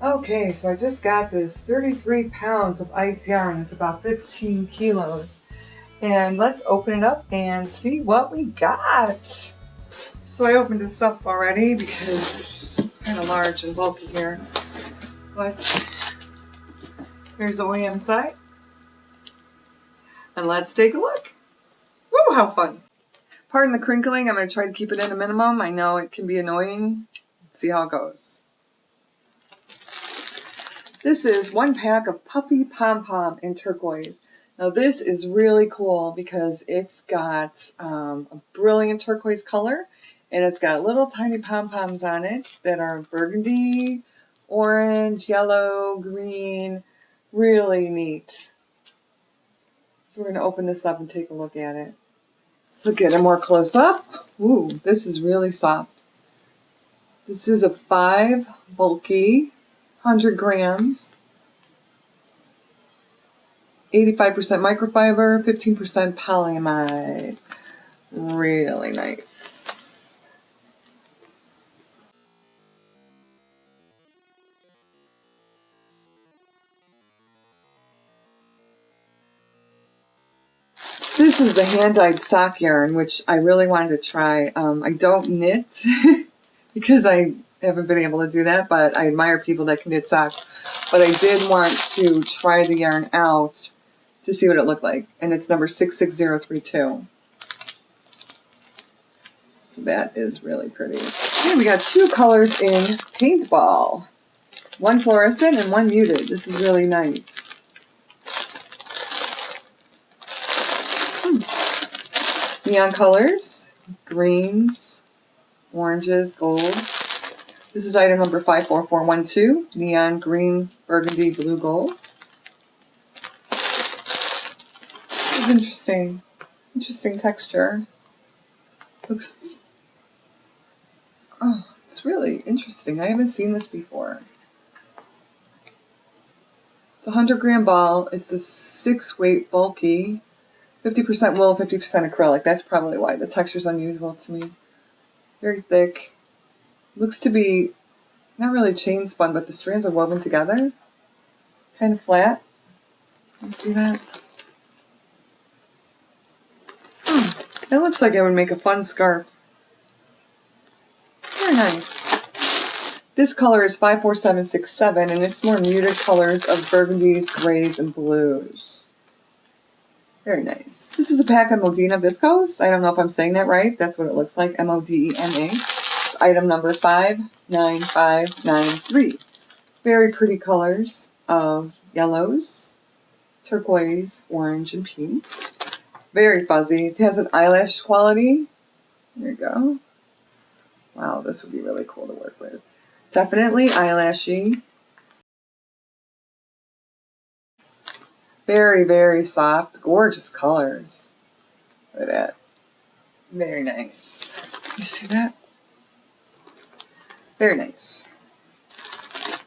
Okay, so I just got this 33 pounds of ice yarn. It's about 15 kilos. And let's open it up and see what we got. So I opened this up already because it's kind of large and bulky here. But here's the way inside. And let's take a look. Woo, how fun. Pardon the crinkling. I'm going to try to keep it at a minimum. I know it can be annoying. Let's see how it goes. This is one pack of Puffy Pom Pom in turquoise. Now this is really cool because it's got a brilliant turquoise color, and it's got little tiny pom-poms on it that are burgundy, orange, yellow, green. Really neat. So we're going to open this up and take a look at it. Let's get it more close up. Ooh, this is really soft. This is a 5 bulky, 100 grams. 85% microfiber, 15% polyamide. Really nice. This is the hand-dyed sock yarn, which I really wanted to try. I don't knit because I haven't been able to do that, but I admire people that can knit socks. But I did want to try the yarn out to see what it looked like. And it's number 66032. So that is really pretty. And we got 2 colors in paintball. One fluorescent and one muted. This is really nice. Neon colors, greens, oranges, gold. This is item number 54412, neon green, burgundy, blue, gold. This is interesting. Interesting texture. Looks, oh, it's really interesting. I haven't seen this before. It's a 100 gram ball. It's a 6-weight bulky. 50% wool, 50% acrylic. That's probably why the texture's unusual to me. Very thick. Looks to be not really chain spun, but the strands are woven together. Kind of flat. You see that? That looks like it would make a fun scarf. Very nice. This color is 54767, and it's more muted colors of burgundies, grays, and blues. Very nice. This is a pack of Modena viscose. I don't know if I'm saying that right. That's what it looks like. M-O-D-E-N-A. It's item number 59593. Very pretty colors of yellows, turquoise, orange, and pink. Very fuzzy. It has an eyelash quality. There you go. Wow, this would be really cool to work with. Definitely eyelashy. Very, very soft. Gorgeous colors. Look at that. Very nice. You see that? Very nice.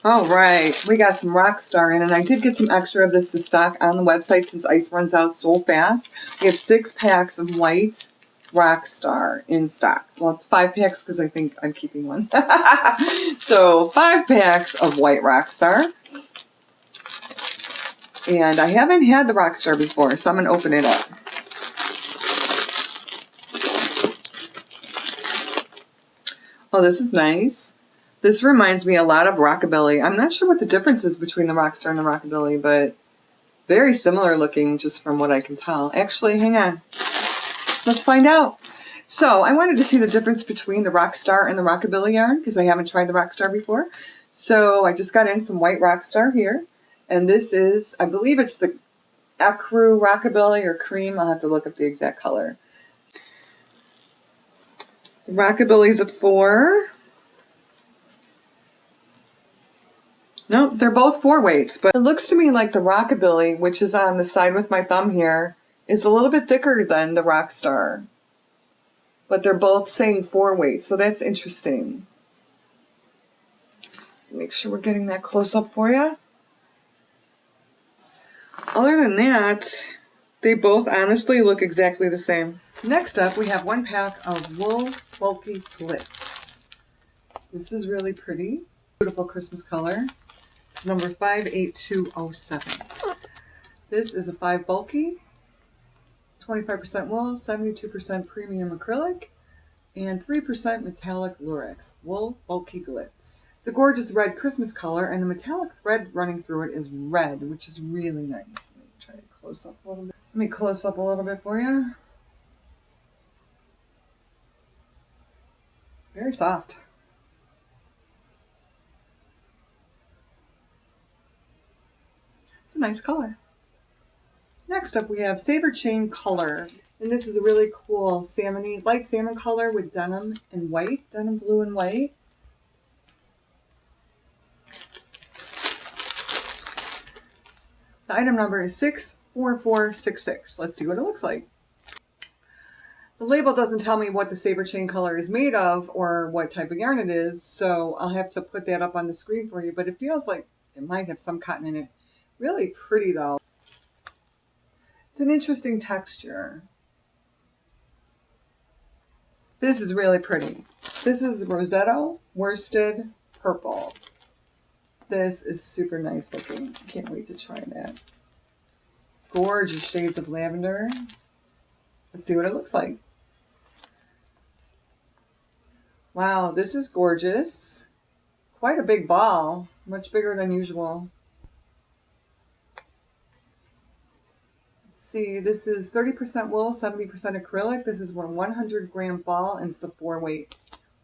All right. We got some Rockstar in, and I did get some extra of this to stock on the website since ice runs out so fast. We have 6 packs of white Rockstar in stock. Well, it's 5 packs because I think I'm keeping one. So 5 packs of white Rockstar. And I haven't had the Rockstar before, so I'm going to open it up. Oh, this is nice. This reminds me a lot of Rockabilly. I'm not sure what the difference is between the Rockstar and the Rockabilly, but very similar looking just from what I can tell. Actually, hang on. Let's find out. So I wanted to see the difference between the Rockstar and the Rockabilly yarn because I haven't tried the Rockstar before. So I just got in some white Rockstar here. And this is, I believe it's the Ecru Rockabilly or cream. I'll have to look up the exact color. The Rockabilly's a 4. Nope, they're both 4 weights. But it looks to me like the Rockabilly, which is on the side with my thumb here, is a little bit thicker than the Rockstar. But they're both saying 4 weights, so that's interesting. Let's make sure we're getting that close up for you. Other than that, they both honestly look exactly the same. Next up, we have 1 pack of wool bulky flits. This is really pretty. Beautiful Christmas color. It's number 58207. This is a 5 bulky, 25% wool, 72% premium acrylic, and 3% metallic lurex. Wool bulky glitz. It's a gorgeous red Christmas color, and the metallic thread running through it is red, which is really nice. Let me try to close up a little bit. Let me close up a little bit for you. Very soft. It's a nice color. Next up we have Saber Chain Color. And this is a really cool salmon-y, light salmon color with denim and white, denim blue and white. The item number is 64466. Let's see what it looks like. The label doesn't tell me what the Saber Chain color is made of or what type of yarn it is, so I'll have to put that up on the screen for you, but it feels like it might have some cotton in it. Really pretty though. It's an interesting texture. This is really pretty. This is Rosetto Worsted Purple. This is super nice looking. Can't wait to try that. Gorgeous shades of lavender. Let's see what it looks like. Wow, this is gorgeous. Quite a big ball, much bigger than usual. Let's see, this is 30% wool, 70% acrylic. This is a 100-gram ball, and it's a 4-weight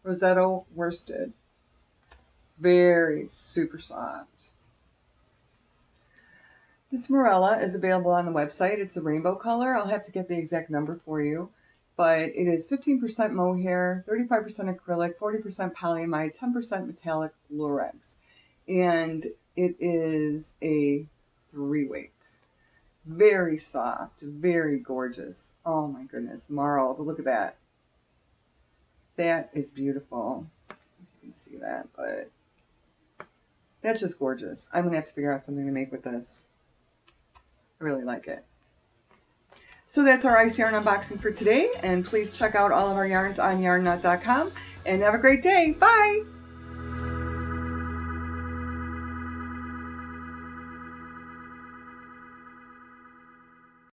Rosetto worsted. Very super soft. This Morella is available on the website. It's a rainbow color. I'll have to get the exact number for you. But it is 15% mohair, 35% acrylic, 40% polyamide, 10% metallic lurex. And it is a 3-weight. Very soft, very gorgeous. Oh my goodness, marled. Look at that. That is beautiful. You can see that, but that's just gorgeous. I'm going to have to figure out something to make with this. I really like it. So that's our ice yarn unboxing for today, and please check out all of our yarns on yarnnut.com, and have a great day. Bye!